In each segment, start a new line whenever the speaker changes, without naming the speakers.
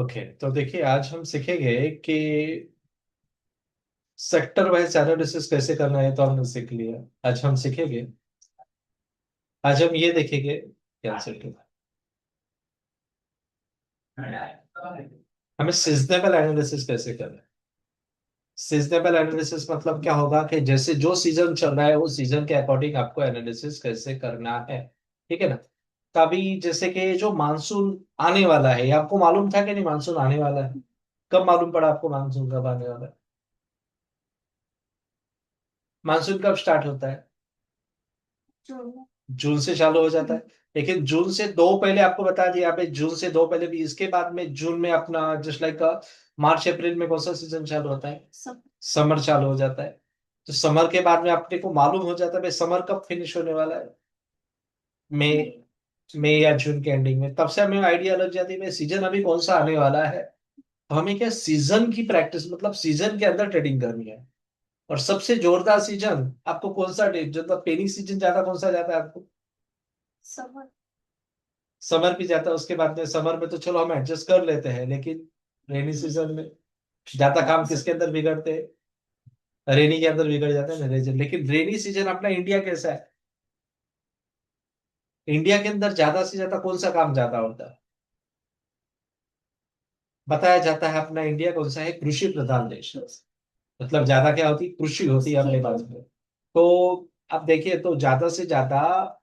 Okay, तो देखिए आज हम सीखेंगे कि सेक्टर वाइज एनालिसिस कैसे करना है। तो हमने सीख लिया। आज हम सीखेंगे, आज हम ये देखेंगे क्या सेक्टर, हमें सीजनेबल एनालिसिस कैसे करना है। सीजनेबल एनालिसिस मतलब क्या होगा कि जैसे जो सीजन चल रहा है उस सीजन के अकॉर्डिंग आपको एनालिसिस कैसे करना है। ठीक है ना। तभी जैसे कि जो मानसून आने वाला है, ये आपको मालूम था कि नहीं मानसून आने वाला है? कब मालूम पड़ा आपको मानसून कब आने वाला है? मानसून कब स्टार्ट होता है? जून से चालू हो जाता है। लेकिन जून से दो पहले आपको बता दिया यहाँ पे, जून से दो पहले भी, इसके बाद में जून में अपना जस्ट लाइक मार्च अप्रैल में कौन सा सीजन चालू होता है? समर चालू हो जाता है। तो समर के बाद में अपने को मालूम हो जाता है भाई समर कब फिनिश होने वाला है। मई। मई या जून के एंडिंग में, तब से हमें आइडिया लग जाती है भाई सीजन अभी कौन सा आने वाला है। तो हमें क्या सीजन की प्रैक्टिस, मतलब सीजन के अंदर ट्रेडिंग करनी है। और सबसे जोरदार सीजन आपको कौन सा मतलब पेनी सीजन ज्यादा कौन सा जाता है आपको? समर भी जाता है। उसके बाद में समर में तो चलो हम एडजस्ट कर लेते हैं, लेकिन रेनी सीजन में ज्यादा काम किसके अंदर बिगड़ते हैं? रेनी के अंदर बिगड़ जाते हैं ना रीजन। लेकिन रेनी सीजन अपना इंडिया कैसा है? इंडिया के अंदर ज्यादा से ज्यादा कौन सा काम ज्यादा होता है? बताया जाता है अपना इंडिया कौन सा है? कृषि प्रधान देश है। मतलब ज्यादा क्या होती, कृषि होती है अपने पास में। तो अब देखिए, तो ज्यादा से ज्यादा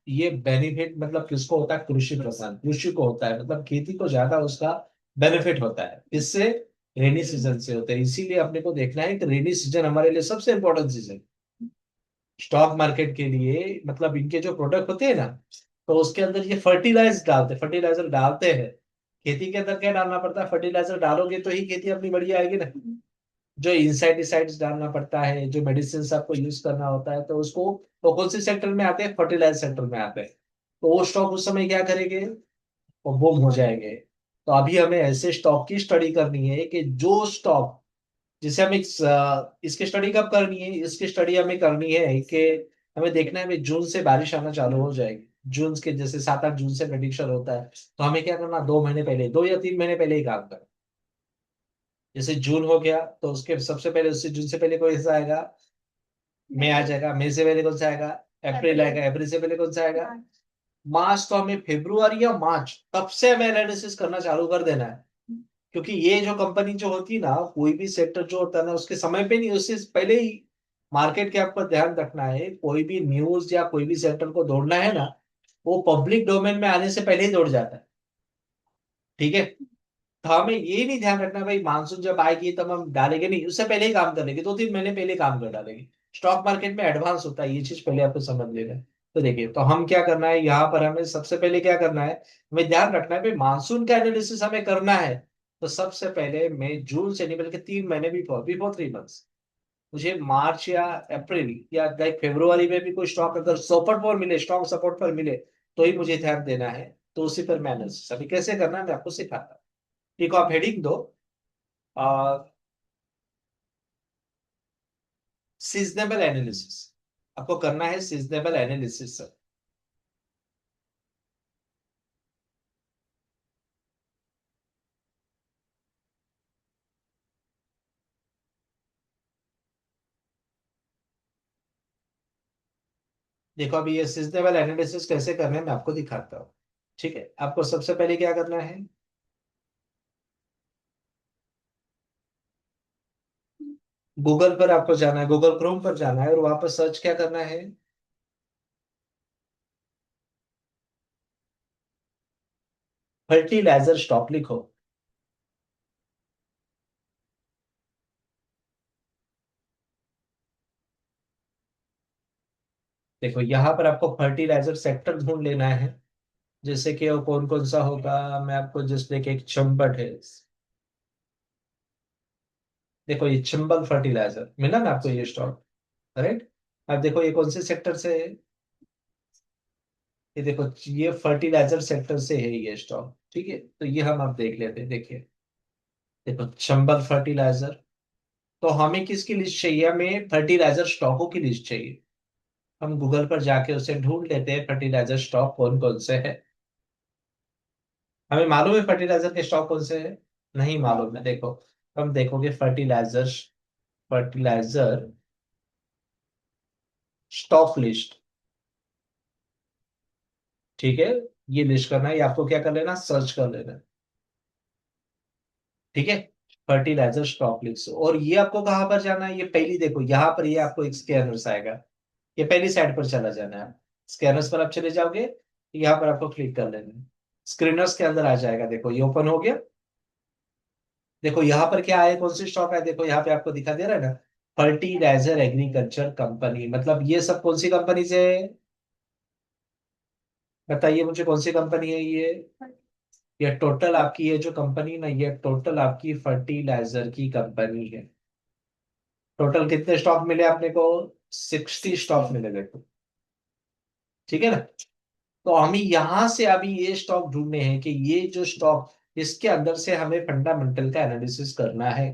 ये बेनिफिट मतलब किसको होता है? कृषि प्रधान, कृषि को होता है, मतलब खेती को ज्यादा उसका बेनिफिट होता है। इससे रेनी सीजन से होता है। इसीलिए अपने को देखना है कि रेनी सीजन हमारे लिए सबसे इंपॉर्टेंट सीजन स्टॉक मार्केट के लिए। मतलब इनके जो प्रोडक्ट होते हैं ना, तो उसके अंदर ये फर्टिलाइजर डालते हैं। खेती के अंदर क्या डालना पड़ता है? फर्टिलाइजर डालोगे तो ही खेती अपनी बढ़िया आएगी ना। जो इंसेक्टिसाइड्स डालना पड़ता है, जो मेडिसिन आपको यूज करना होता है, तो उसको वो कौन से सेक्टर में आते हैं? फर्टिलाइजर सेक्टर में आते हैं। तो वो स्टॉक उस समय क्या करेंगे? वो बुम हो जाएंगे। तो अभी हमें ऐसे स्टॉक की स्टडी करनी है कि जो स्टॉक, जिसे हमें इसकी स्टडी कब करनी है? इसकी स्टडी हमें करनी है कि हमें देखना है भाई जून से बारिश आना चालू हो जाएगी। जून के जैसे 7-8 जून से प्रेडिक्शन होता है। तो हमें क्या करना, 2 महीने पहले, 2 या 3 महीने पहले ही काम करना। जैसे जून हो गया तो उसके सबसे पहले, उससे जून से पहले कोई सा आएगा? मई आ जाएगा। मई से पहले कौन सा आएगा? अप्रैल आएगा। अप्रैल से पहले कौन सा आएगा? मार्च। तो हमें फरवरी या मार्च तब से हमें एनालिसिस करना चालू कर देना है। क्योंकि ये जो कंपनी जो होती है ना, कोई भी सेक्टर जो होता है ना, उसके समय पे नहीं, उससे पहले ही मार्केट के आपको ध्यान रखना है। कोई भी न्यूज या कोई भी सेक्टर को दौड़ना है ना, वो पब्लिक डोमेन में आने से पहले ही दौड़ जाता है। ठीक है। तो हमें ये नहीं ध्यान रखना भाई मानसून जब आएगी तब हम डालेंगे, नहीं, उससे पहले ही काम कर लेंगे, 2-3 महीने पहले ही काम कर डालेंगे। स्टॉक मार्केट में एडवांस होता है, ये चीज पहले आपको समझ लेना है। तो देखिए, तो हम क्या करना है यहाँ पर, हमें सबसे पहले क्या करना है, हमें ध्यान रखना है भाई मानसून का एनालिसिस हमें करना है। तो सबसे पहले मैं जून से नहीं बल्कि 3 महीने बिफोर 3 मंथ्स, मुझे मार्च या अप्रैल या लाइक फरवरी में भी कोई स्टॉक अगर सपोर्ट पर मिले, स्ट्रॉन्ग सपोर्ट पर मिले, तो ही मुझे ध्यान देना है। तो उसी पर मैं एनालिसिस अभी कैसे करना है मैं आपको सिखाता हूँ। ठीक है, आप हेडिंग दो, सीजनेबल एनालिसिस। आपको करना है सीजनेबल एनालिसिस। देखो, अभी ये सीजनेबल एनालिसिस कैसे करना है मैं आपको दिखाता हूँ। ठीक है, आपको सबसे पहले क्या करना है, गूगल पर आपको जाना है, गूगल क्रोम पर जाना है और वहां पर सर्च क्या करना है, फर्टिलाइजर स्टॉक लिखो। देखो, यहाँ पर आपको फर्टिलाइजर सेक्टर ढूंढ लेना है। जैसे कि वो कौन कौन सा होगा, मैं आपको जस्ट देखिए, एक चंबट है। देखो, ये चंबल फर्टिलाइजर मिला ना आपको, ये स्टॉक, राइट? अब देखो ये कौन से सेक्टर से है? ये देखो, ये फर्टिलाइजर सेक्टर से है ये स्टॉक। ठीक है, तो ये हम अब देख लेते हैं। देखिए, देखो चंबल फर्टिलाइजर। तो हमें किसकी लिस्ट चाहिए? हमें फर्टिलाइजर स्टॉकों की लिस्ट चाहिए। हम गूगल पर जाके उसे ढूंढ लेते हैं, फर्टिलाइजर स्टॉक कौन कौन से है। हमें मालूम है फर्टिलाइजर के स्टॉक कौन से है। नहीं मालूम है, देखो हम देखोगे फर्टिलाइजर, फर्टिलाइजर स्टॉक लिस्ट, ठीक है, ये लिस्ट करना है, ये आपको क्या कर लेना, सर्च कर लेना है, ठीक है। फर्टिलाइजर स्टॉक लिस्ट, और ये आपको कहाँ पर जाना है, ये पहली देखो यहाँ पर, ये आपको एक स्कैनर्स आएगा, ये पहली साइड पर चला जाना है। स्कैनर्स पर आप चले जाओगे, यहाँ पर आपको क्लिक कर लेना है, स्क्रीनर्स के अंदर आ जाएगा, देखो ये ओपन हो गया। देखो यहाँ पर क्या है, कौन सी स्टॉक है, देखो यहाँ पे आपको दिखा दे रहा है ना, फर्टिलाइजर एग्रीकल्चर कंपनी, मतलब ये सब कौन सी कंपनी से है? बताइए मुझे कौन सी कंपनी है ये टोटल आपकी, ये जो कंपनी ना, ये टोटल आपकी फर्टिलाइजर की कंपनी है। टोटल कितने स्टॉक मिले आपने को? 60 स्टॉक मिले, देखो, ठीक है ना। तो हमें यहां से अभी ये स्टॉक ढूंढने हैं कि ये जो स्टॉक, इसके अंदर से हमें फंडामेंटल का एनालिसिस करना है।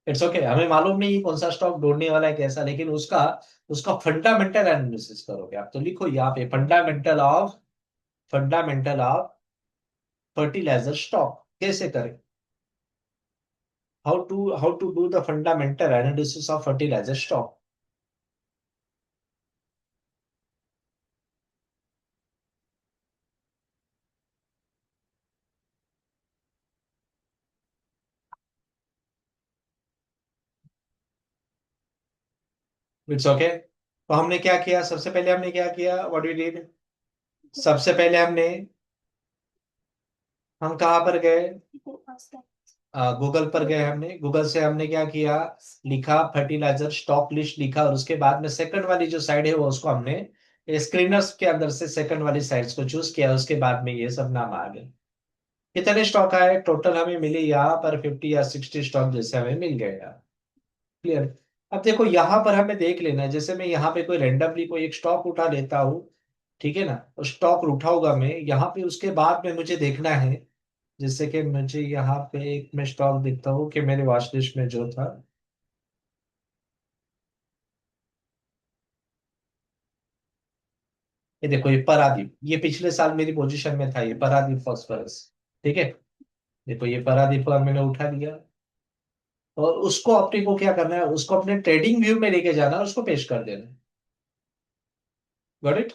इट्स ओके, हमें मालूम नहीं कौन सा स्टॉक ढूंढने वाला है कैसा, लेकिन उसका उसका फंडामेंटल एनालिसिस करोगे आप, तो लिखो यहाँ पे फंडामेंटल ऑफ फर्टिलाइजर स्टॉक कैसे करें, how to do the fundamental analysis of fertiliser stock. It's okay, तो हमने क्या किया, सबसे पहले हमने क्या किया, व्हाट वी डिड, सबसे पहले हम कहाँ पर गए, गूगल पर गए, हमने गूगल से हमने क्या किया, लिखा फर्टिलाइजर स्टॉक लिस्ट लिखा, और उसके बाद में सेकंड वाली जो साइड है वो उसको हमने स्क्रीनर्स के अंदर से सेकंड वाली साइड्स को चूज किया, उसके बाद में ये सब नाम आ गए। कितने स्टॉक आए टोटल हमें मिले यहाँ पर, 50 या 60 स्टॉक जैसे हमें मिल गए यार। क्लियर। अब देखो यहाँ पर हमें देख लेना है, जैसे मैं यहाँ पे कोई रेंडमली कोई एक स्टॉक उठा लेता हूँ, ठीक है ना, तो स्टॉक उठाऊंगा मैं यहाँ पे, उसके बाद में मुझे देखना है, जैसे कि मुझे यहाँ पे एक मैं स्टॉक देखता हूँ कि मेरे वॉच लिस्ट में जो था, ये देखो ये परादीप, ये पिछले साल मेरी पोजीशन में था, ये परादीप फॉस्फोरस, ठीक है। देखो ये परादीप का मैंने उठा लिया, और उसको अपने को क्या करना है, उसको अपने ट्रेडिंग व्यू में लेके जाना है, उसको पेश कर देना है। Got it.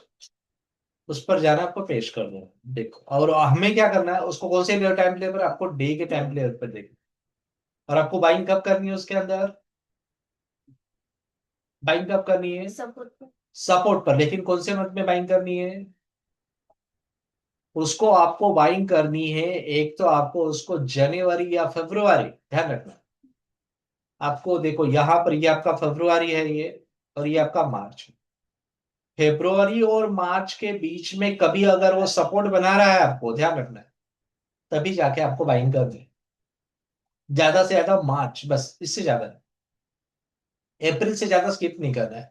उस पर जाना, आपको पेश कर देना, देखो, और हमें क्या करना है, उसको कौन से टाइम लेवल पर, आपको डे के टाइम लेवल पर देखना, और आपको बाइंग कब करनी है उसके अंदर, बाइंग कब करनी है, सपोर्ट पर, लेकिन कौन से मंथ में बाइंग करनी है, उसको आपको बाइंग करनी है, एक तो आपको उसको जनवरी या फरवरी, ध्यान रखना, आपको देखो यहाँ पर ये आपका फरवरी है ये, और ये आपका मार्च, फेब्रुवरी और मार्च के बीच में कभी अगर वो सपोर्ट बना रहा है, आपको ध्यान रखना है, तभी जाके आपको बाइंग करनी है। ज्यादा से ज्यादा मार्च, बस इससे ज्यादा नहीं। अप्रैल से ज्यादा स्किप नहीं करना है।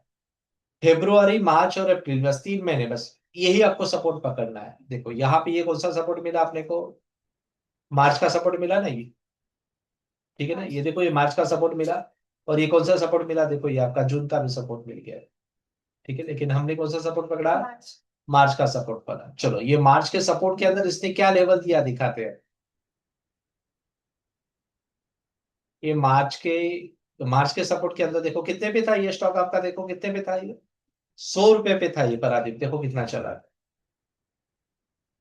फेब्रुवरी मार्च और अप्रैल, बस 3 महीने, बस यही आपको सपोर्ट पकड़ना है। देखो यहाँ पे ये कौन सा सपोर्ट मिला आपने को, मार्च का सपोर्ट मिला ना ये, ठीक है ना, ये देखो ये मार्च का सपोर्ट मिला, और ये कौन सा सपोर्ट मिला, देखो ये आपका जून का भी सपोर्ट मिल गया है, ठीक है, लेकिन हमने कौन सा सपोर्ट पकड़ा, मार्च का सपोर्ट पकड़ा। चलो ये मार्च के सपोर्ट के अंदर इसने क्या लेवल दिया दिखाते हैं, ये मार्च के सपोर्ट के अंदर देखो कितने पे था ये स्टॉक आपका, देखो कितने पे था ये, 100 रुपए पे था ये परादीप, देखो कितना चला,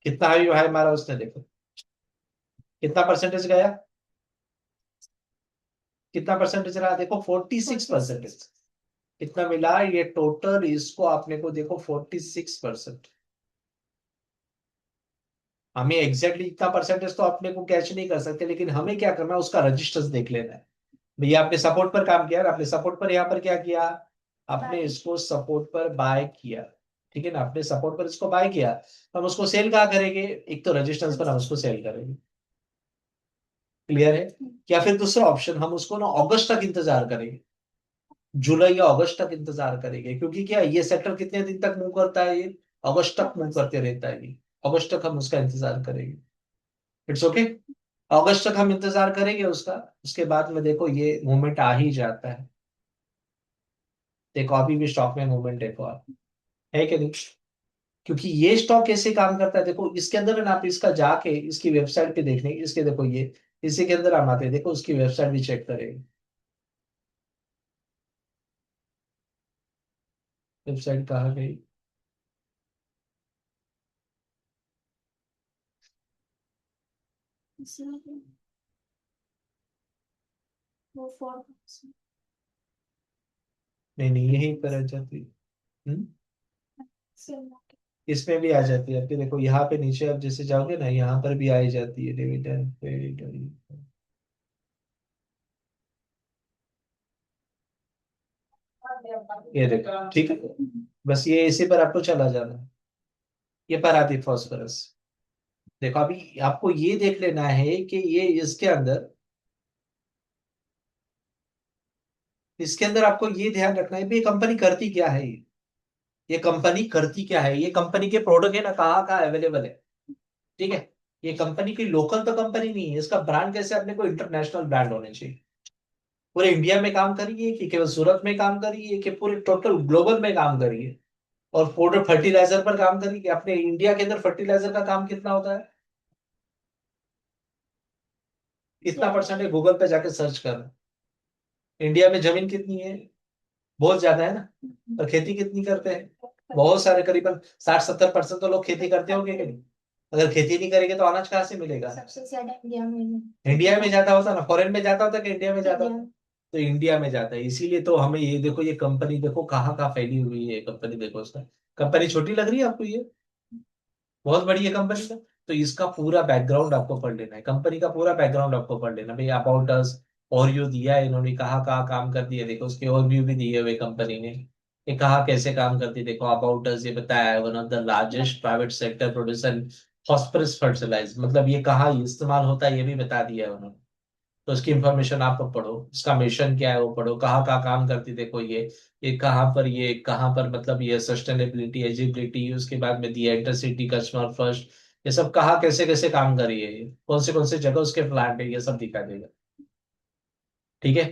कितना हाई हाई मारा उसने, देखो कितना परसेंटेज गया, कितना परसेंटेज रहा, देखो 46%। कितना मिला ये टोटल, इसको आपने को देखो 46%। हमें एग्जैक्टली इतना परसेंटेज तो अपने को कैच नहीं कर सकते, लेकिन हमें क्या करना है, उसका रजिस्टर्स देख लेना है। भैया आपने सपोर्ट पर काम किया, आपने सपोर्ट पर यहाँ पर क्या किया, आपने इसको सपोर्ट पर बाय किया, ठीक है ना, आपने सपोर्ट पर इसको बाय किया, तो हम उसको सेल कहाँ करेंगे, एक तो रजिस्टेंस पर हम उसको सेल करेंगे। क्लियर है। या फिर दूसरा ऑप्शन, हम उसको ना अगस्त तक इंतजार करेंगे, जुलाई या अगस्त तक इंतजार करेंगे, क्योंकि क्या ये सेक्टर कितने दिन तक मूव करता है, ये अगस्त तक मूव करते रहता है, ये अगस्त तक हम उसका इंतजार करेंगे। इट्स ओके, अगस्त तक हम इंतजार करेंगे उसका, उसके बाद में देखो ये मूवमेंट आ ही जाता है। देखो अभी भी स्टॉक में मूवमेंट देखो आप, है कि नहीं, क्योंकि ये स्टॉक कैसे काम करता है, देखो इसके अंदर है ना, आप इसका जाके इसकी वेबसाइट पे देखने, इसके देखो ये इसी के अंदर हम आते हैं, देखो उसकी वेबसाइट भी चेक करेंगे। वेबसाइट कहाँ गई?
इसमें वो फॉर
नहीं नहीं, यही पर आ जाती है। इसमें भी आ जाती है आपके, देखो यहाँ पे नीचे आप जैसे जाओगे ना, यहाँ पर भी आ ही जाती है डिविडेंड पे। ये देखो ठीक है, बस ये इसी पर आपको चला जाना है। ये पर आती फॉस्फोरस। देखो अभी आपको ये देख लेना है कि ये इसके अंदर आपको ये ध्यान रखना है भी ये कंपनी करती क्या है, ये कंपनी करती क्या है, ये कंपनी के प्रोडक्ट है ना कहाँ कहाँ अवेलेबल है। ठीक है, ये कंपनी की लोकल तो कंपनी नहीं है, इसका ब्रांड कैसे अपने को इंटरनेशनल ब्रांड होने चाहिए। पूरे इंडिया में काम करिए कि केवल सूरत में काम करिए कि पूरे टोटल ग्लोबल में काम करिए। और फूड फर्टिलाइजर पर काम करिए कि अपने इंडिया के अंदर फर्टिलाइजर का काम कितना होता है, कितना परसेंट है, गूगल पे जाके सर्च कर। इंडिया में जमीन कितनी है, बहुत ज्यादा है ना। और खेती कितनी करते हैं, बहुत सारे, करीबन 60-70% तो लोग खेती करते होंगे कि नहीं। अगर खेती नहीं करेंगे तो अनाज कहाँ से मिलेगा।
सबसे ज्यादा इंडिया में है।
इंडिया में ज्यादा होता ना, फॉरेन में ज्यादा होता कि इंडिया में ज्यादा होता। तो इंडिया में जाता है, इसीलिए तो हमें ये देखो, ये कंपनी देखो कहाँ कहाँ फैली हुई है, कंपनी देखो उसका। कंपनी छोटी लग रही है आपको ये, बहुत बड़ी है कंपनी का। तो इसका पूरा बैकग्राउंड आपको पढ़ लेना है, कंपनी का पूरा बैकग्राउंड आपको पढ़ लेना भाई, अबाउट अस और यू दिया है इन्होंने, कहाँ कहाँ काम करती है देखो, उसके ओवरव्यू भी दिए हुए कंपनी ने, ये कहाँ कैसे काम करती है देखो। अबाउट अस ये बताया है, one of the largest private sector producer phosphorus fertiliser, मतलब ये कहाँ इस्तेमाल होता है ये भी बता दिया है उन्होंने। तो उसकी इंफॉर्मेशन आप पढ़ो, इसका मिशन क्या है वो पढ़ो, कहाँ कहाँ काम करती देखो ये कहाँ पर मतलब ये सस्टेनेबिलिटी एजिबिलिटी, उसके बाद में दिया इंटरसिटी कस्टमर फर्स्ट, ये सब कहाँ कैसे कैसे काम कर रही है, ये कौन से जगह उसके प्लांट है, ये सब दिखा देगा। ठीक है,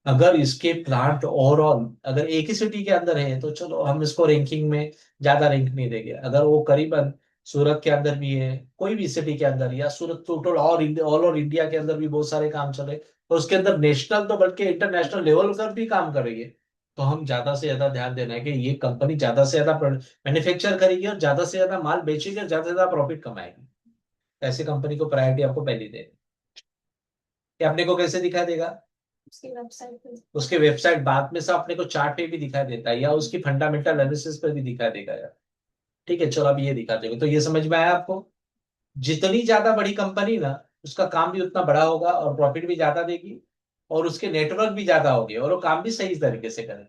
अगर इसके प्लांट ओवरऑल अगर एक ही सिटी के अंदर है तो चलो हम इसको रैंकिंग में ज्यादा रैंक नहीं देंगे, अगर वो करीबन सूरत के अंदर भी है, कोई भी सिटी के अंदर, या सूरत टोटल और ऑल ओवर इंडिया के अंदर भी बहुत सारे काम चले, तो उसके अंदर नेशनल तो बल्कि इंटरनेशनल लेवल पर भी काम करेंगे, तो हम ज्यादा से ज्यादा ध्यान देना है कि ये कंपनी ज्यादा से ज्यादा मैन्युफैक्चर करेगी और ज्यादा से ज्यादा माल बेचेगी और ज्यादा से ज्यादा प्रॉफिट कमाएगी। ऐसी कंपनी को प्रायोरिटी आपको पहले देनी है। ये अपने को कैसे दिखा देगा,
उसकी वेबसाइट पे।
उसके वेबसाइट बाद में से अपने को चार्ट पे भी दिखा देता है, या उसकी फंडामेंटल एनालिसिस पे भी दिखा देगा यार। ठीक है चलो, अब ये दिखा देगा, तो ये समझ में आया आपको। जितनी ज्यादा बड़ी कंपनी ना, उसका काम भी उतना बड़ा होगा और प्रॉफिट भी ज्यादा देगी, और उसके नेटवर्क भी ज्यादा होगी और वो काम भी सही तरीके से करे,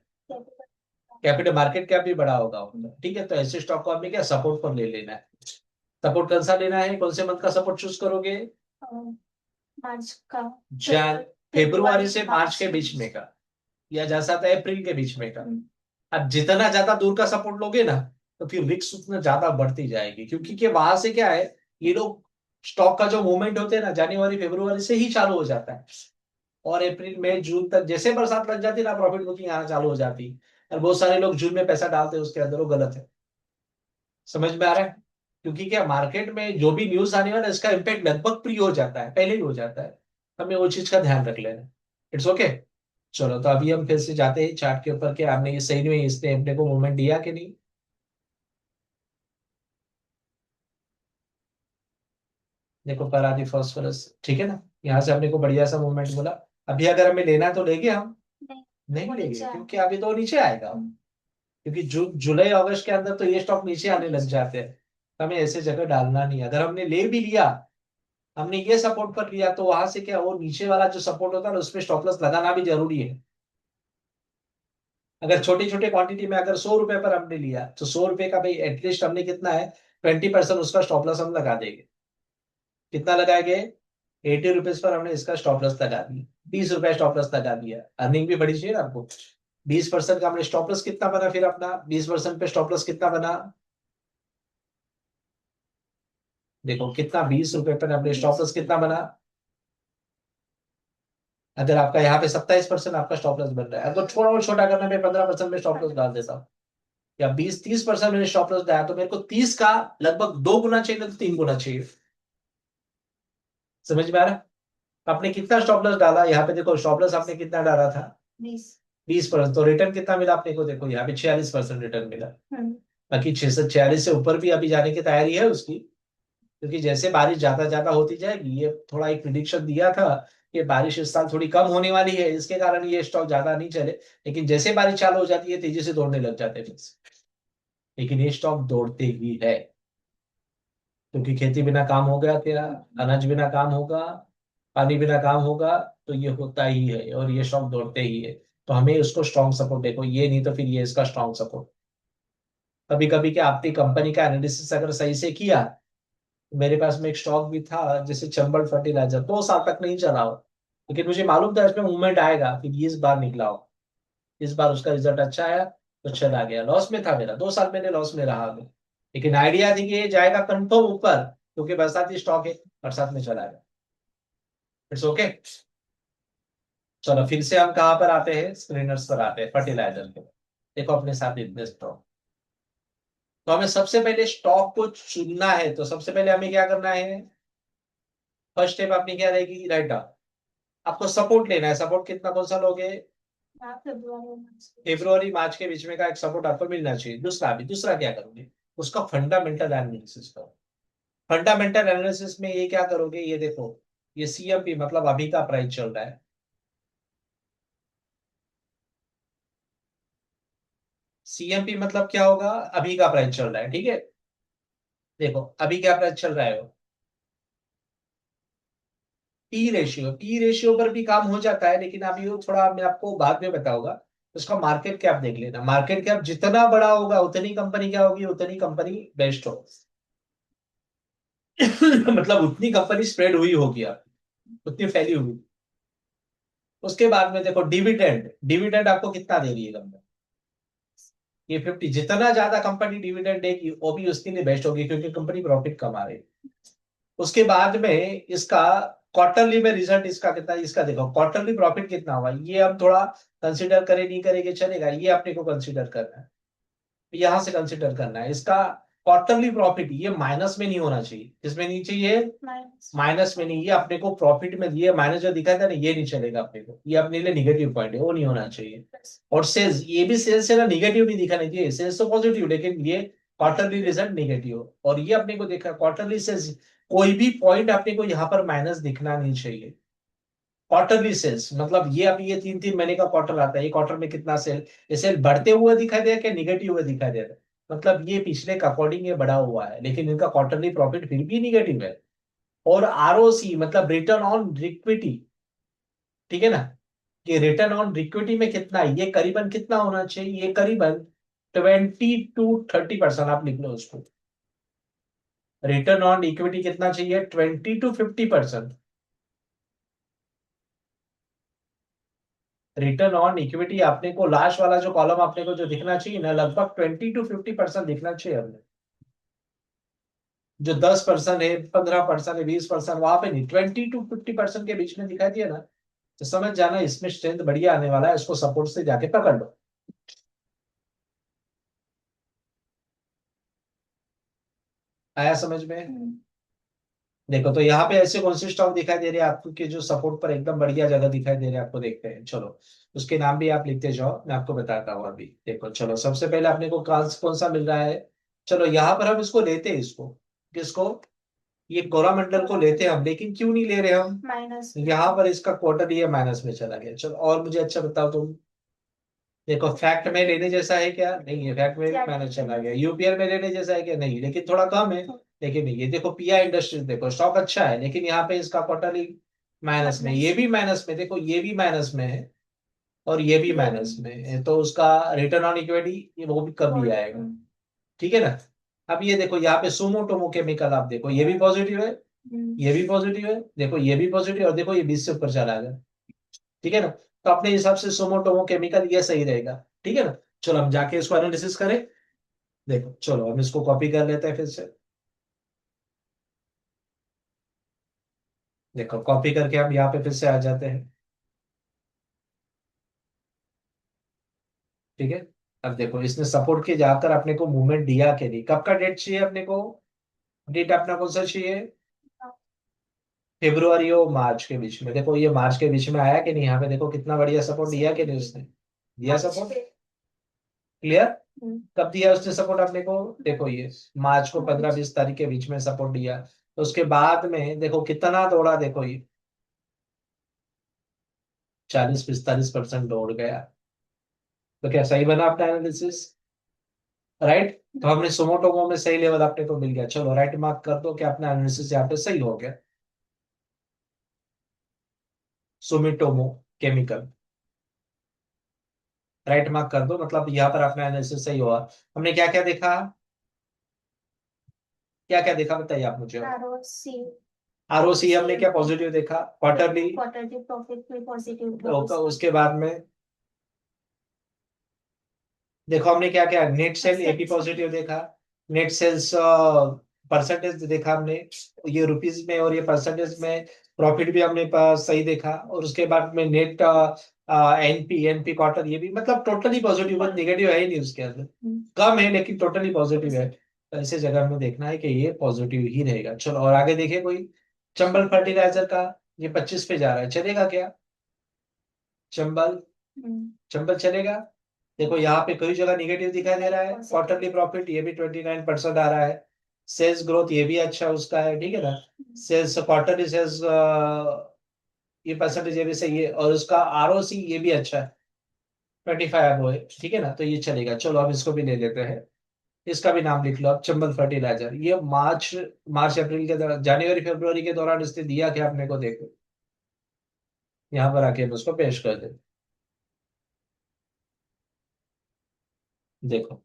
कैपिटल मार्केट कैप भी बड़ा होगा उनका। ठीक है, तो ऐसे स्टॉक को आपने क्या सपोर्ट पर ले लेना है। सपोर्ट कौन सा लेना है, कौन से मंथ का सपोर्ट चूज करोगे,
मार्च का,
जैन फेब्रुआरी से मार्च के बीच में का, या जैसा था अप्रैल के बीच में का। अब जितना ज्यादा दूर का सपोर्ट लोगे ना, तो फिर रिस्क उतना ज्यादा बढ़ती जाएगी, क्योंकि कि वहां से क्या है, ये लोग स्टॉक का जो मूवमेंट होते हैं ना, जनवरी फरवरी से ही चालू हो जाता है, और अप्रैल मई जून तक जैसे बरसात लग जाती है ना, प्रॉफिट बुकिंग आना चालू हो जाती है। और बहुत सारे लोग जून में पैसा डालते हैं उसके अंदर, वो गलत है। समझ में आ रहा है, क्योंकि क्या मार्केट में जो भी न्यूज आने वाला है इसका इम्पैक्ट लगभग प्री हो जाता है, पहले ही हो जाता है। हमें वो चीज का ध्यान रख लेना। It's okay. चलो तो अभी हम फिर से जाते हैं चार्ट के ऊपर, कि आपने ये सही में इसने अपने को मूवमेंट दिया कि नहीं। देखो परादी फॉस्फोरस, ठीक है ना, यहाँ से अपने को बढ़िया सा मूवमेंट मिला। अभी अगर हमें लेना है तो लेंगे हम,
नहीं,
नहीं
वो
लेंगे
नीचे
क्योंकि अभी तो नीचे आएगा, क्योंकि जुलाई अगस्त के अंदर तो ये स्टॉक नीचे आने लग जाते हैं। हमें ऐसे जगह डालना नहीं है। अगर हमने ले भी लिया, हमने ये सपोर्ट कर लिया, तो वहां से क्या, वो नीचे वाला जो सपोर्ट होता है ना, उसमें स्टॉप लॉस लगाना भी जरूरी है। अगर छोटी छोटी क्वांटिटी में अगर 100 रुपए पर हमने लिया, तो 100 रुपए का भाई एटलीस्ट हमने कितना है, 20% उसका स्टॉप लॉस हम लगा देंगे। कितना लगाएंगे, 80 रुपीज पर हमने इसका स्टॉप लॉस लगा दिया, 20 रुपए स्टॉप लॉस लगा दिया, अर्निंग भी बड़ी चाहिए ना आपको। 20% का हमने स्टॉप लॉस कितना बना, फिर अपना 20% पे स्टॉप लॉस कितना बना, देखो कितना, 20 रुपए पर हमने स्टॉप लॉस कितना बना। अगर आपका यहाँ पे 27% आपका स्टॉप लॉस बन रहा है, अगर थोड़ा और छोटा करना, मैं 15% में स्टॉप लॉस डाल देता हूँ। या 20-30% मैंने स्टॉप लॉस डाला, तो मेरे को 30 का लगभग 2 गुना चाहिए, तो 3 गुना चाहिए। समझ में आ रहा है? आपने कितना स्टॉप लॉस डाला, यहाँ पे देखो स्टॉप लॉस आपने कितना डाला था,
20।
20%, तो रिटर्न कितना मिला आपने को, देखो यहाँ पे 46% रिटर्न मिला।
हम्म।
बाकी 646 से ऊपर भी अभी जाने की तैयारी है उसकी, क्योंकि जैसे बारिश ज्यादा ज्यादा होती जाएगी, ये थोड़ा एक प्रिडिक्शन दिया था कि बारिश इस साल थोड़ी कम होने वाली है, इसके कारण ये स्टॉक ज्यादा नहीं चले, लेकिन जैसे बारिश चालू हो जाती है तेजी से दौड़ने लग जाते हैं फिर से। लेकिन ये स्टॉक दौड़ते ही है, क्योंकि खेती बिना काम हो गया तेरा, अनाज बिना काम होगा, पानी बिना काम होगा, तो ये होता ही है, और ये स्टॉक दौड़ते ही है। तो हमें उसको स्ट्रॉन्ग सपोर्ट, देखो ये नहीं तो फिर ये इसका स्ट्रॉन्ग सपोर्ट। कभी कभी क्या, आपकी कंपनी का एनालिसिस अगर सही से किया, मेरे पास में एक स्टॉक भी था जैसे चंबल फर्टिलाइजर, 2 साल तक नहीं चला हो, लेकिन मुझे मालूम था इसमें मूवमेंट आएगा, फिर ये इस बार निकला हो, इस बार उसका रिजल्ट अच्छा आया, तो चला गया। लॉस में था मेरा, 2 साल मैंने लॉस में रहा मैं, लेकिन आइडिया थी कि ये जाएगा कंफर्म ऊपर, क्योंकि बरसाती स्टॉक है, बरसात में चला गया। It's okay. चलो फिर से हम कहाँ पर आते हैं, स्क्रीनर्स पर आते हैं, फर्टिलाइजर पे। देखो अपने साथ इतने स्टॉक, तो हमें सबसे पहले स्टॉक को चुनना है, तो सबसे पहले हमें क्या करना है, फर्स्ट स्टेप अपनी क्या रहेगी, राइट डाउन। आपको सपोर्ट लेना है, सपोर्ट कितना कौन सा लोगे,
हाँ, फेब्रुआरी मार्च।
फेब्रुआरी मार्च के बीच में का एक सपोर्ट आपको मिलना चाहिए। दूसरा भी, दूसरा क्या करोगे, उसका फंडामेंटल एनालिसिस करो। फंडामेंटल एनालिसिस में ये क्या करोगे, ये देखो, ये सीएमपी मतलब अभी का प्राइस चल रहा है, सीएमपी मतलब क्या होगा, अभी का प्राइस चल रहा है, ठीक है। देखो अभी क्या प्राइस चल रहा है, टी रेशियो पर भी काम हो जाता है, लेकिन अभी वो थोड़ा मैं आपको बाद में बताऊंगा। उसका मार्केट कैप देख लेना, मार्केट कैप जितना बड़ा होगा उतनी कंपनी क्या होगी, उतनी कंपनी बेस्ट होगी। मतलब उतनी कंपनी स्प्रेड हुई होगी, आप उतनी फैली हुई। उसके बाद में देखो डिविडेंड, डिविडेंड आपको कितना दे रही है कंपनी, ये 50, जितना ज्यादा कंपनी डिविडेंड देगी वो भी उसके लिए बेस्ट होगी, क्योंकि कंपनी प्रॉफिट कमा रही है। उसके बाद में इसका क्वार्टरली में रिजल्ट इसका कितना, इसका देखो क्वार्टरली प्रॉफिट कितना हुआ, ये हम थोड़ा कंसिडर करें, नहीं करेंगे चलेगा, ये अपने को कंसिडर करना है, यहां से कंसिडर करना है इसका क्वार्टरली प्रॉफिट, ये माइनस में नहीं होना चाहिए, इसमें नहीं चाहिए,
माइनस।
माइनस में नहीं, ये अपने को प्रॉफिट में, ये माइनस जो दिखा था ना, ये नहीं चलेगा अपने को, ये अपने लिए निगेटिव पॉइंट है, वो नहीं होना चाहिए। और सेल्स, ये भी सेल्स है ना, निगेटिव नहीं दिखाना चाहिए, सेल्स तो पॉजिटिव, लेकिन ये क्वार्टरली रिजल्ट निगेटिव, और ये अपने को देखा क्वार्टरली सेल्स, कोई भी पॉइंट अपने को यहाँ पर माइनस दिखना नहीं चाहिए। क्वार्टरली सेल्स मतलब ये, अभी ये 3-3 महीने का क्वार्टर आता है, ये क्वार्टर में कितना सेल, ये सेल बढ़ते हुए दिखाई दे क्या निगेटिव हुए दिखाई दे रहा है, मतलब ये पिछले के अकॉर्डिंग ये बढ़ा हुआ है, लेकिन इनका क्वार्टरली प्रॉफिट फिर भी निगेटिव है। और आरओसी मतलब रिटर्न ऑन इक्विटी, ठीक है ना, कि रिटर्न ऑन इक्विटी में कितना है, ये करीबन कितना होना चाहिए, ये करीबन 20-30% आप लिख लो उसको। रिटर्न ऑन इक्विटी कितना चाहिए, 20-50%। रिटर्न ऑन इक्विटी आपने को लास्ट वाला जो कॉलम आपने को जो दिखना चाहिए ना, लगभग 20-50% दिखना चाहिए हमने। जो 10% है, 15% है, 20%, वहां पे नहीं, 20-50% के बीच में दिखाई दिया ना, तो समझ जाना इसमें स्ट्रेंथ बढ़िया आने वाला है, इसको सपोर्ट से जाके पकड़ लो। आया समझ में? देखो तो यहाँ पे ऐसे कौन से स्टॉक दिखाई दे रहे हैं आपको कि जो सपोर्ट पर एकदम बढ़िया जगह दिखाई दे रहे हैं आपको, देखते हैं चलो। उसके नाम भी आप लिखते जाओ, मैं आपको बताता हूँ अभी। देखो चलो, सबसे पहले अपने को कौन सा मिल रहा है, चलो यहाँ पर हम इसको लेते हैं, इसको किसको, ये कोरामंडल को लेते हैं हम, लेकिन क्यों नहीं ले रहे हम,
माइनस।
यहाँ पर इसका क्वार्टर ये माइनस में चला गया। चलो और मुझे अच्छा बताओ तुम, देखो फैक्ट में लेने जैसा है क्या, नहीं है, फैक्ट में भी माइनस चला गया, यूपीएल में लेने जैसा है क्या, नहीं, लेकिन थोड़ा कम है। लेकिन ये देखो पीआई इंडस्ट्रीज, देखो स्टॉक अच्छा है, लेकिन यहाँ पे इसका क्वार्टरली माइनस में, ये भी माइनस में, देखो ये भी माइनस में है, और ये भी माइनस में है, तो उसका रिटर्न ऑन इक्विटी वो भी कम ही आएगा, ठीक है ना। अब ये देखो यहाँ पे सुमो टोमो केमिकल, आप देखो ये भी पॉजिटिव है, ये भी पॉजिटिव है, देखो ये भी पॉजिटिव, और देखो ये 20 से ऊपर चला गया, ठीक है ना। तो अपने हिसाब से सुमो टोमो केमिकल ये सही रहेगा, ठीक है ना। चलो हम जाके इसको एनालिसिस करें। देखो चलो हम इसको कॉपी कर लेते हैं फिर से। देखो कॉपी करके हम यहाँ पे फिर से आ जाते हैं, ठीक है। अब देखो इसने सपोर्ट के जाकर अपने को मूवमेंट दिया कि नहीं, कब का डेट चाहिए अपने को, डेट अपना कौन सा चाहिए, फेब्रुआरी और मार्च के बीच में। देखो ये मार्च के बीच में आया कि नहीं, यहाँ पे देखो कितना बढ़िया सपोर्ट दिया कि नहीं उसने, दिया सपोर्ट, क्लियर। कब दिया उसने सपोर्ट अपने को, देखो ये मार्च को 15-20 तारीख के बीच में सपोर्ट दिया, तो उसके बाद में देखो कितना दौड़ा, देखो ये 40-45% दौड़ गया। तो क्या सही बना अपना एनालिसिस, राइट। तो हमने सुमोटोमो में सही लेवल अपने को मिल गया, चलो राइट मार्क कर दो कि अपना एनालिसिस यहाँ पे सही हो गया। सुमिटोमो केमिकल, राइट मार्क कर दो, मतलब यहाँ पर अपना एनालिसिस सही हुआ। हमने क्या क्या देखा, क्या क्या देखा बताइए आप मुझे।
आरओसी
आरओसी हमने क्या पॉजिटिव देखा, क्वार्टरली,
क्वार्टरली प्रॉफिट में पॉजिटिव था
तो
उसका।
उसके बाद में देखो हमने क्या क्या, net cell AP
Assets
positive देखा, नेट सेल्स परसेंटेज देखा हमने, ये रुपीज में और ये परसेंटेज में, प्रॉफिट भी हमने सही देखा, और उसके बाद में नेट एनपी एनपी क्वार्टर ये भी, मतलब टोटली पॉजिटिव, बस निगेटिव है ही नहीं उसके अंदर, कम है लेकिन टोटली पॉजिटिव है। तो ऐसे जगह में देखना है कि ये पॉजिटिव ही रहेगा। चलो और आगे देखिए कोई, चंबल फर्टिलाइजर का, ये 25 पे जा रहा है, चलेगा क्या, चंबल, चंबल चलेगा। देखो यहाँ पे कोई जगह निगेटिव दिखाई दे रहा है, क्वार्टरली प्रॉफिट ये भी 29% आ रहा है, सेल्स ग्रोथ ये भी अच्छा उसका है, ठीक है ना, सेल्स क्वार्टरली सेल्स ये परसेंटेज ये भी सही है, और उसका आरओसी ये भी अच्छा है, 25 है, ठीक है ना, तो ये चलेगा। चलो अब इसको भी ले लेते हैं, इसका भी नाम लिख लो आप, चंबल फर्टिलाइजर। ये मार्च, मार्च अप्रैल के दौरान, जनवरी फरवरी के दौरान इसने दिया क्या अपने को, देखो यहाँ पर आके हम उसको पेश कर दे, देखो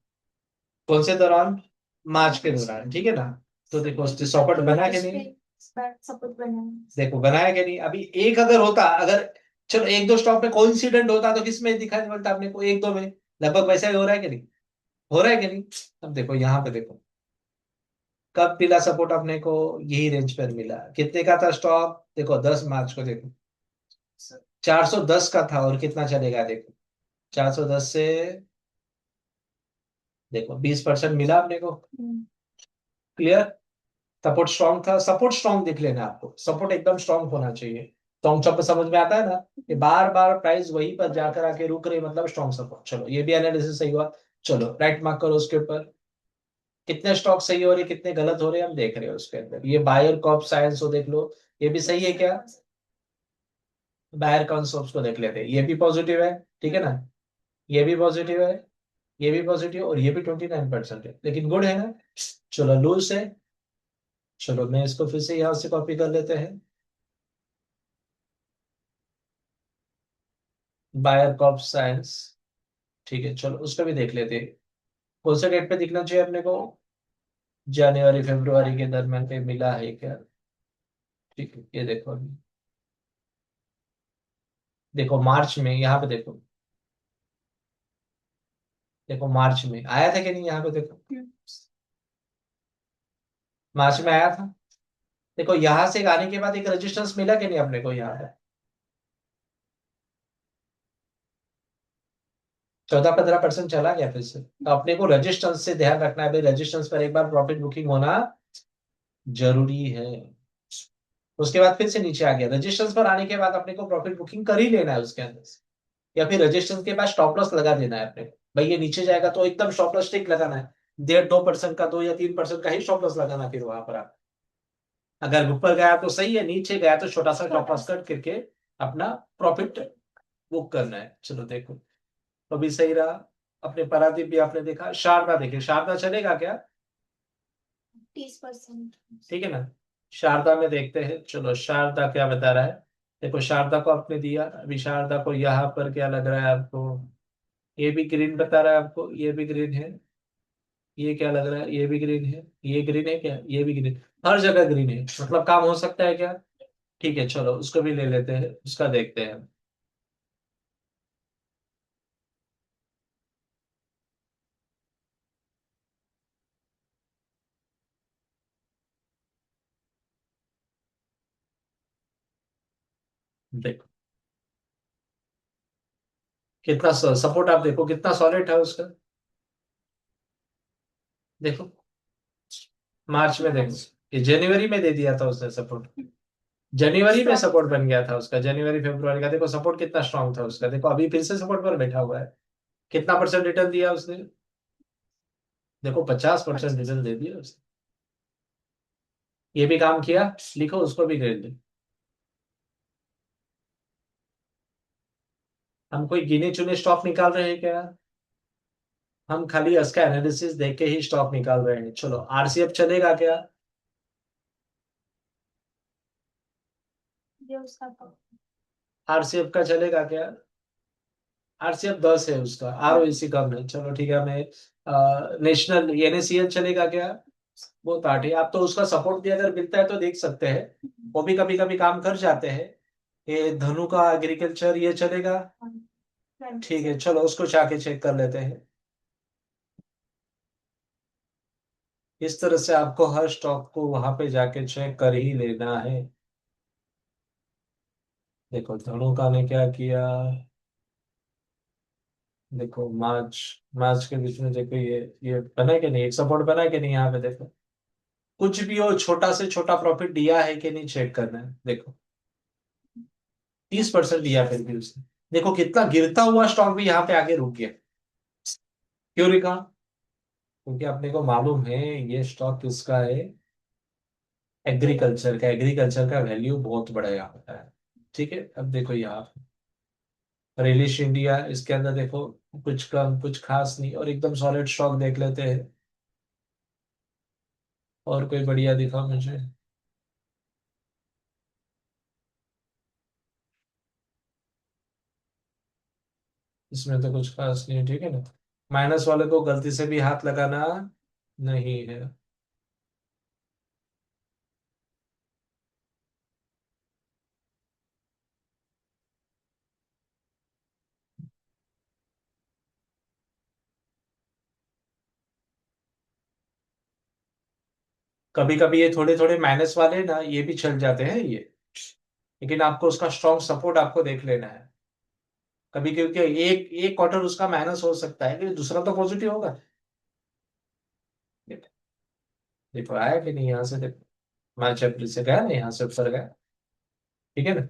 कौन से दौरान, मार्च के दौरान, ठीक है ना। तो देखो उसने सॉकेट बना के नहीं,
सपोर्ट बना है।
देखो बनाया कि नहीं। अभी एक अगर होता, अगर चलो एक दो स्टॉक में कोइंसिडेंट होता तो किस में दिखाई देता अपने को, एक दो में, लगभग वैसा ही हो रहा है कि नहीं, हो रहा है कि नहीं। अब देखो यहाँ पे देखो कब मिला सपोर्ट अपने को, यही रेंज पर मिला, कितने का था स्टॉक, देखो 10 मार्च को, देखो 410 का था, और कितना चलेगा देखो, 410 से देखो 20% मिला अपने को, क्लियर। सपोर्ट स्ट्रांग था, सपोर्ट स्ट्रांग दिख लेना आपको, सपोर्ट एकदम स्ट्रांग होना चाहिए। स्ट्रांग सपोर्ट समझ में आता है ना, कि बार बार प्राइस वहीं पर जाकर आके रुक रही, मतलब स्ट्रांग सपोर्ट। चलो ये भी एनालिसिस सही हुआ, चलो राइट मार्क करो उसके ऊपर। कितने स्टॉक सही हो रहे कितने गलत हो रहे हैं हम देख रहे हो उसके अंदर, ये बायर कॉप साइंस हो देख लो, ये भी सही है क्या, बायर कॉन्सोप्स को देख लेते हैं, ये भी पॉजिटिव है, ठीक है ना, ये भी पॉजिटिव है, ये भी पॉजिटिव, और ये भी 29% है, लेकिन गुड है ना। चलो लूज है, चलो मैं इसको फिर से यहाँ से कॉपी कर लेते हैं, बायर कॉप साइंस, ठीक है, चलो उसका भी देख लेते हैं, कौन से डेट पे दिखना चाहिए अपने को, जनवरी फरवरी के दरम्यान पे मिला है क्या, ठीक है, ये देखो अभी, देखो मार्च में यहाँ पे देखो, देखो मार्च में आया था कि नहीं, यहाँ पे देखो मार्च में आया था। देखो यहाँ से आने के बाद एक रेजिस्टेंस मिला कि नहीं अपने को, यहाँ पे 14-15% चला गया फिर से, तो अपने को रेजिस्टेंस से ध्यान रखना है भाई, रेजिस्टेंस पर एक बार प्रॉफिट बुकिंग होना जरूरी है। उसके बाद फिर से नीचे आ गया, रेजिस्टेंस पर आने के बाद अपने को प्रॉफिट बुकिंग कर ही लेना है उसके अंदर से, या फिर रेजिस्टेंस के बाद स्टॉप लॉस लगा देना है अपने को। भाई ये नीचे जाएगा तो एकदम स्टॉप लॉस स्टिक लगाना है, 1.5-2% का, 2 या 3% का ही स्टॉप लॉस लगाना फिर वहां पर आप, अगर ऊपर गया तो सही है, नीचे गया तो छोटा सा स्टॉप लॉस कट करके अपना प्रॉफिट बुक करना है। चलो देखो तो भी सही रहा, अपने पारादीप भी आपने देखा, शारदा देखे, शारदा चलेगा क्या,
30%।
ठीक है ना। शारदा में देखते हैं, चलो शारदा क्या बता रहा है, देखो शारदा को आपने दिया, अभी शारदा को यहाँ पर क्या लग रहा है आपको, ये भी ग्रीन बता रहा है आपको, ये भी ग्रीन है, ये क्या लग रहा है, ये भी ग्रीन है, ये ग्रीन है क्या, ये भी ग्रीन, हर जगह ग्रीन है, मतलब काम हो सकता है क्या, ठीक है चलो उसको भी ले लेते हैं, उसका देखते हैं। देखो कितना सपोर्ट आप देखो कितना सॉलिड है उसका, देखो मार्च में देखो, ये जनवरी में दे दिया था उसने सपोर्ट। जनवरी में सपोर्ट बन गया था उसका, जनवरी फरवरी का देखो सपोर्ट कितना स्ट्रांग था उसका, देखो अभी फिर से सपोर्ट पर बैठा हुआ है। कितना परसेंट रिटर्न दिया उसने? देखो 50% रिटर्न दे दिया उसने। ये भी काम किया, लिखो उसको भी ग्रेड दे। हम कोई गिने चुने स्टॉक निकाल रहे हैं क्या? हम खाली इसका एनालिसिस देख के ही स्टॉक निकाल रहे हैं। चलो आरसीएफ चलेगा क्या?
ये उसका तो
आरसीएफ का चलेगा क्या? आरसीएफ 10 है उसका, आरओईसी कम है। चलो ठीक है, हमें नेशनल एनएसईएल चलेगा क्या? वो 8 है। आप तो उसका सपोर्ट भी अगर मिलता है तो देख सकते हैं, वो भी कभी कभी काम कर जाते हैं। ये धनु का एग्रीकल्चर ये चलेगा? ठीक है, चलो उसको जाके चेक कर लेते हैं। इस तरह से आपको हर स्टॉक को वहां पे जाके चेक कर ही लेना है। देखो धनु का ने क्या किया, देखो मार्च, मार्च के बीच में देखो ये बना है कि नहीं, एक सपोर्ट बना है कि नहीं यहाँ पे देखो। कुछ भी हो, छोटा से छोटा प्रॉफिट दिया है कि नहीं चेक करना है। देखो 30% दिया फिर भी उसने। देखो कितना गिरता हुआ स्टॉक भी यहाँ पे आगे रुक गया। क्यों रुका? क्योंकि अपने को मालूम है ये स्टॉक किसका है, एग्रीकल्चर का। एग्रीकल्चर का वैल्यू बहुत बड़ा यहाँ होता है। ठीक है, अब देखो यहाँ रिलिश इंडिया, इसके अंदर देखो कुछ कम कुछ खास नहीं, और एकदम सॉलिड स्टॉक देख लेते हैं। और कोई बढ़िया दिखा मुझे। इसमें तो कुछ खास नहीं है, ठीक है ना। माइनस वाले को गलती से भी हाथ लगाना नहीं है। कभी कभी ये थोड़े थोड़े माइनस वाले ना ये भी चल जाते हैं ये, लेकिन आपको उसका स्ट्रॉन्ग सपोर्ट आपको देख लेना है। कभी क्योंकि एक एक क्वार्टर उसका माइनस हो सकता है, लेकिन दूसरा तो पॉजिटिव होगा। देखो आया कि नहीं यहाँ से, देखो मार्च अप्रैल से गया ना, यहाँ से ऊपर गया। ठीक है ना।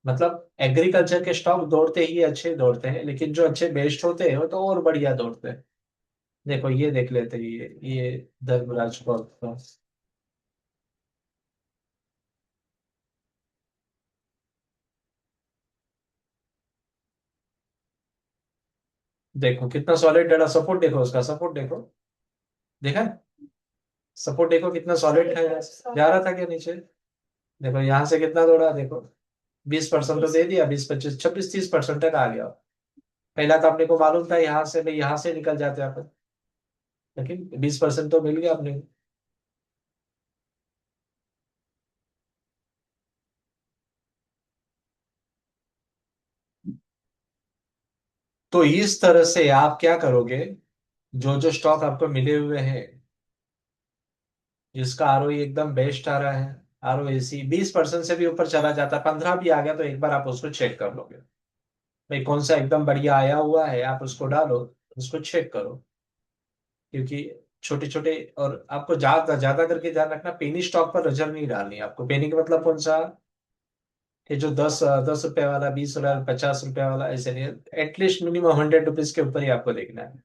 मतलब एग्रीकल्चर के स्टॉक दौड़ते ही अच्छे दौड़ते हैं, लेकिन जो अच्छे बेस्ड होते हैं वो तो और बढ़िया दौड़ते हैं। देखो ये देख लेते हैं, ये धर्मराज कॉर्प का। देखो कितना सॉलिड डरा, सपोर्ट देखो उसका, सपोर्ट देखो। देखा, सपोर्ट देखो कितना सॉलिड है। जा रहा था क्या नीचे? देखो यहाँ से कितना दौड़ा देखो। 20% तो दे दिया, 20 25 26 30% तक आ गया। पहला तो अपने को मालूम था यहाँ से भाई, यहाँ से निकल जाते अपन, लेकिन 20% तो मिल गया अपने को। तो इस तरह से आप क्या करोगे, जो जो स्टॉक आपको मिले हुए हैं, जिसका आरओई एकदम बेस्ट आ रहा है, आरओएसी 20% से भी ऊपर चला जाता है, 15 भी आ गया, तो एक बार आप उसको चेक कर लोगे भाई कौन सा एकदम बढ़िया आया हुआ है, आप उसको डालो, उसको चेक करो। क्योंकि छोटे छोटे, और आपको ज्यादा ज्यादा करके ध्यान रखना, पेनी स्टॉक पर नजर नहीं डालनी आपको। पेनी का मतलब कौन सा? ये जो 10 10 रुपए वाला, 20 वाला, 50 रुपए वाला, ऐसे नहीं। एटलीस्ट मिनिमम 100 रुपीज के ऊपर ही आपको देखना है।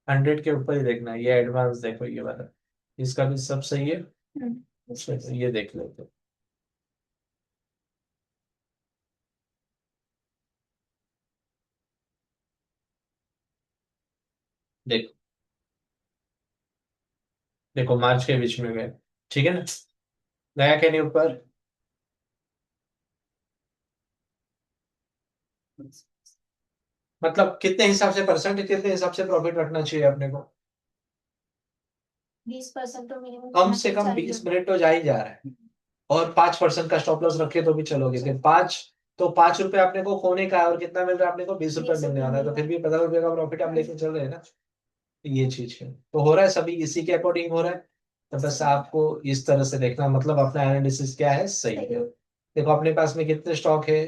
100 के ऊपर ही देखना है। ये एडवांस देखो ये वाला, इसका भी सब सही है। इसमें तो ये देख लेते हैं। देखो, देखो मार्च के बीच में गए, ठीक है ना। गया क्या नहीं ऊपर? मतलब कितने हिसाब से परसेंट, कितने हिसाब से प्रॉफिट रखना चाहिए अपने को?
20% तो मिनिमम
कम
रखना
से
तो
कम
चाहिए।
20 मिनट तो जा ही जा रहा है। और 5% का स्टॉप लॉस रखे तो भी चलोगे, फिर 5, तो 5 रुपए अपने को खोने का है, और कितना मिल रहा है अपने को? 20 रुपए
20 रुपये
मिलने वाला है,
मिल
तो
रहा
फिर
है।
भी 15 रुपए का प्रॉफिट आप लेके चल रहे हैं ना। तो ये चीज है, तो हो रहा है सभी इसी के अकॉर्डिंग हो रहा है। तो बस आपको इस तरह से देखना, मतलब अपना एनालिसिस क्या है, सही है। देखो अपने पास में कितने स्टॉक है,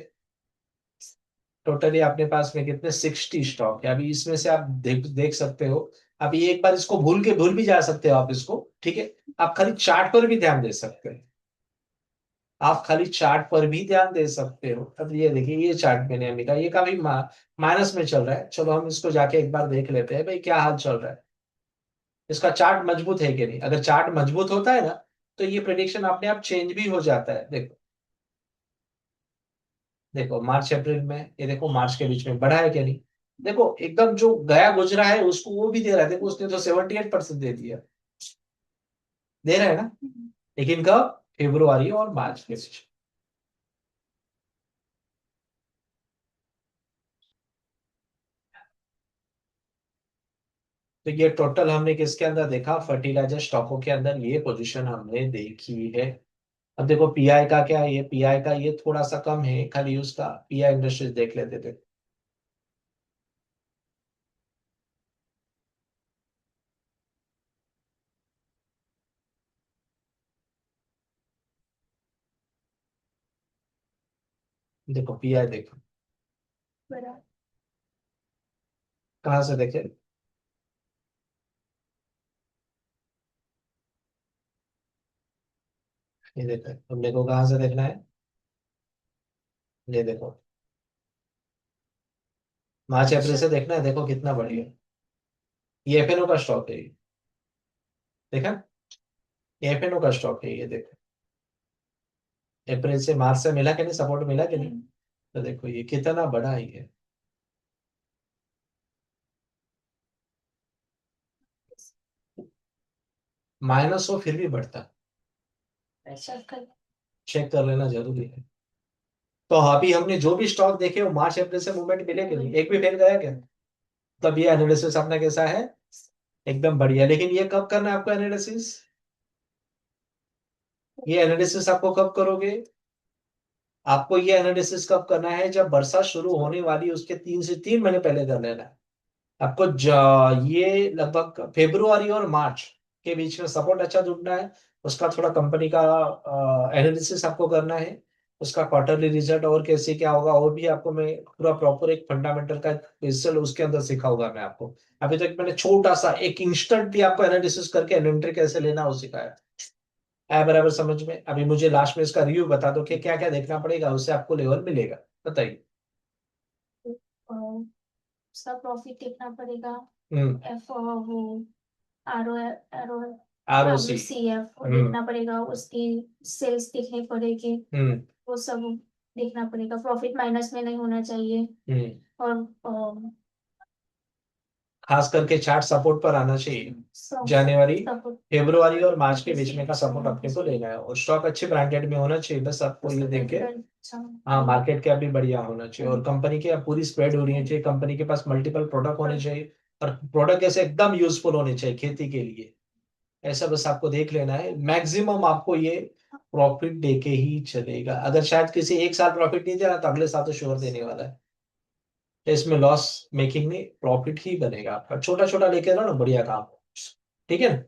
टोटली अपने पास में कितने 60 स्टॉक है। अभी इसमें से आप देख देख सकते हो, अब ये एक बार इसको भूल भी जा सकते हो आप इसको, ठीक है। आप खाली चार्ट पर भी ध्यान दे सकते हैं, आप खाली चार्ट पर भी ध्यान दे सकते हो। अब ये देखिए, ये चार्ट मैंने अभी का, ये काफी माइनस में चल रहा है। चलो हम इसको जाके एक बार देख लेते हैं भाई क्या हाल चल रहा है, इसका चार्ट मजबूत है कि नहीं। अगर चार्ट मजबूत होता है ना, तो ये प्रिडिक्शन अपने आप चेंज भी हो जाता है। देखो, देखो मार्च अप्रैल में, ये देखो मार्च के बीच में बढ़ा है क्या नहीं। देखो एकदम जो गया गुजरा है उसको वो भी दे रहा है, देखो उसने तो 78% दे दिया, दे रहा है ना। लेकिन कब? फेब्रुआरी और मार्च के बीच। तो ये टोटल हमने किसके अंदर देखा, फर्टिलाइजर स्टॉकों के अंदर ये पोजीशन हमने देखी है। अब देखो पीआई का क्या है, ये पीआई का ये थोड़ा सा कम है, खाली उसका पीआई इंडस्ट्रीज देख लेते थे। देखो पीआई देखो,
बराबर।
कहाँ से देखे, ये देखो, तुमने को कहाँ से देखना है, ये देखो मार्च अप्रैल से देखना है, देखो कितना बढ़िया। ये एफएनओ का स्टॉक है ये, देखा, ये एफएनओ का स्टॉक है ये, देखो अप्रैल से मार्च से मिला कि नहीं, सपोर्ट मिला कि नहीं। तो देखो ये कितना बड़ा है ये, माइनस हो फिर भी बढ़ता।
सर्कल।
चेक कर लेना जरूरी है। तो अभी हमने जो भी स्टॉक देखे वो मार्च अप्रैल से मूवमेंट मिले कि नहीं, एक भी फेल गया क्या। तब ये एनालिसिस अपना कैसा है, एकदम बढ़िया। लेकिन ये कब करना है आपको एनालिसिस, ये एनालिसिस आपको कब करोगे, आपको ये एनालिसिस कब करना है, जब वर्षा शुरू होने वाली उसके 3 से 3 महीने पहले कर लेना है आपको। ये लगभग फरवरी और मार्च के बीच में सपोर्ट अच्छा ढूंढना है, उसका थोड़ा कंपनी का एनालिसिस आपको करना है, उसका क्वार्टरली रिजल्ट और कैसे क्या होगा, और भी आपको मैं पूरा प्रॉपर एक फंडामेंटल का रिजल्ट उसके अंदर सिखाऊंगा मैं आपको। अभी तक मैंने छोटा सा एक इंस्टेंटली आपको एनालिसिस करके इन्वेंटरी कैसे लेना वो सिखाया है बराबर समझ में। अभी मुझे लास्ट में इसका रिव्यू बता दो कि क्या क्या देखना पड़ेगा, उससे आपको लेवल मिलेगा, बताइए।
उसका प्रॉफिट देखना पड़ेगा।
हम्म।
एफ वो R O R O
ROC.
C F
हम्म।
देखना पड़ेगा, उसकी सेल्स देखनी पड़ेगी।
हम्म।
वो सब देखना पड़ेगा, प्रॉफिट माइनस में नहीं होना चाहिए।
हम्म।
और
खास करके चार्ट सपोर्ट पर आना चाहिए। जनवरी,
सब
फरवरी और मार्च के बीच में का सपोर्ट अपने को लेना है, और स्टॉक अच्छे ब्रांडेड में होना चाहिए, बस आपको ये देख के। हाँ, मार्केट कैप भी बढ़िया होना चाहिए, और कंपनी की अब पूरी स्प्रेड होनी चाहिए, कंपनी के पास मल्टीपल प्रोडक्ट होने चाहिए, और प्रोडक्ट ऐसे एकदम यूजफुल होने चाहिए खेती के लिए। ऐसा बस आपको देख लेना है, मैक्सिमम आपको ये प्रॉफिट दे के ही चलेगा। अगर शायद किसी एक साल प्रॉफिट नहीं दे रहा तो अगले साल तो श्योर देने वाला है। तो इसमें लॉस मेकिंग में प्रॉफिट ही बनेगा आपका, छोटा छोटा लेके ना बढ़िया काम। ठीक है ना।